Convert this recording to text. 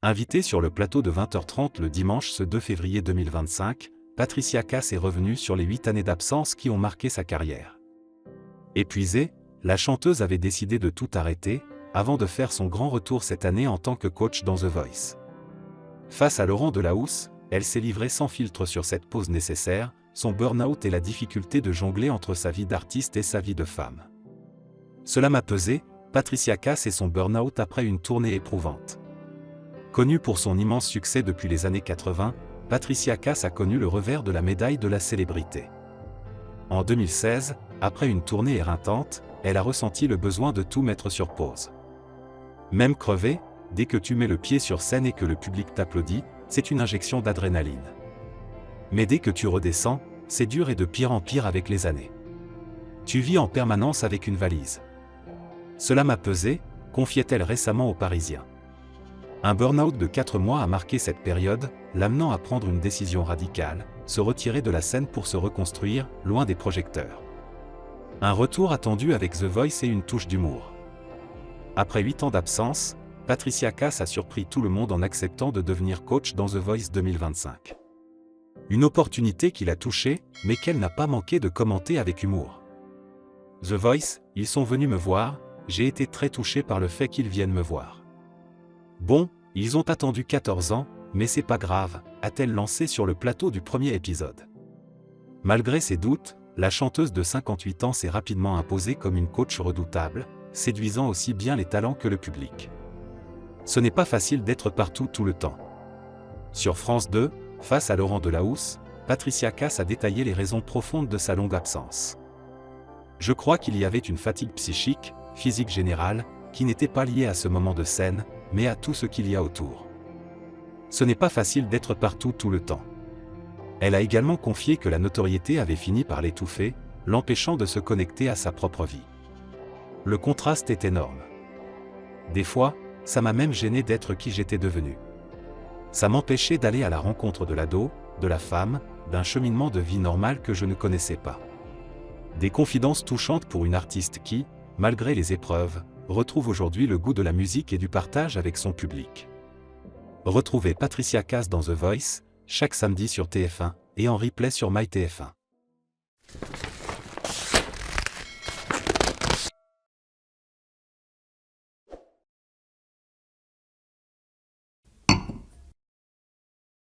Invitée sur le plateau de 20h30 le dimanche ce 2 février 2025, Patricia Cass est revenue sur les 8 années d'absence qui ont marqué sa carrière. Épuisée, la chanteuse avait décidé de tout arrêter, avant de faire son grand retour cette année en tant que coach dans The Voice. Face à Laurent Delahousse, elle s'est livrée sans filtre sur cette pause nécessaire, son burn-out et la difficulté de jongler entre sa vie d'artiste et sa vie de femme. Cela m'a pesé, Patricia Cass et son burn-out après une tournée éprouvante. Connue pour son immense succès depuis les années 80, Patricia Cass a connu le revers de la médaille de la célébrité. En 2016, après une tournée éreintante, elle a ressenti le besoin de tout mettre sur pause. Même crevée, dès que tu mets le pied sur scène et que le public t'applaudit, c'est une injection d'adrénaline. Mais dès que tu redescends, c'est dur et de pire en pire avec les années. Tu vis en permanence avec une valise. Cela m'a pesé, confiait-elle récemment aux Parisiens. Un burn-out de 4 mois a marqué cette période, l'amenant à prendre une décision radicale, se retirer de la scène pour se reconstruire, loin des projecteurs. Un retour attendu avec The Voice et une touche d'humour. Après 8 ans d'absence, Patricia Cass a surpris tout le monde en acceptant de devenir coach dans The Voice 2025. Une opportunité qui l'a touchée, mais qu'elle n'a pas manqué de commenter avec humour. The Voice, ils sont venus me voir, j'ai été très touchée par le fait qu'ils viennent me voir. Bon, ils ont attendu 14 ans, mais c'est pas grave, a-t-elle lancé sur le plateau du premier épisode. Malgré ses doutes, la chanteuse de 58 ans s'est rapidement imposée comme une coach redoutable, séduisant aussi bien les talents que le public. Ce n'est pas facile d'être partout tout le temps. Sur France 2, face à Laurent Delahousse, Patricia Cass a détaillé les raisons profondes de sa longue absence. Je crois qu'il y avait une fatigue psychique, physique générale, qui n'était pas liée à ce moment de scène, mais à tout ce qu'il y a autour. Ce n'est pas facile d'être partout tout le temps. Elle a également confié que la notoriété avait fini par l'étouffer, l'empêchant de se connecter à sa propre vie. Le contraste est énorme. Des fois, ça m'a même gêné d'être qui j'étais devenu. Ça m'empêchait d'aller à la rencontre de l'ado, de la femme, d'un cheminement de vie normal que je ne connaissais pas. Des confidences touchantes pour une artiste qui, malgré les épreuves, retrouve aujourd'hui le goût de la musique et du partage avec son public. Retrouvez Patricia Cass dans The Voice, chaque samedi sur TF1, et en replay sur MyTF1.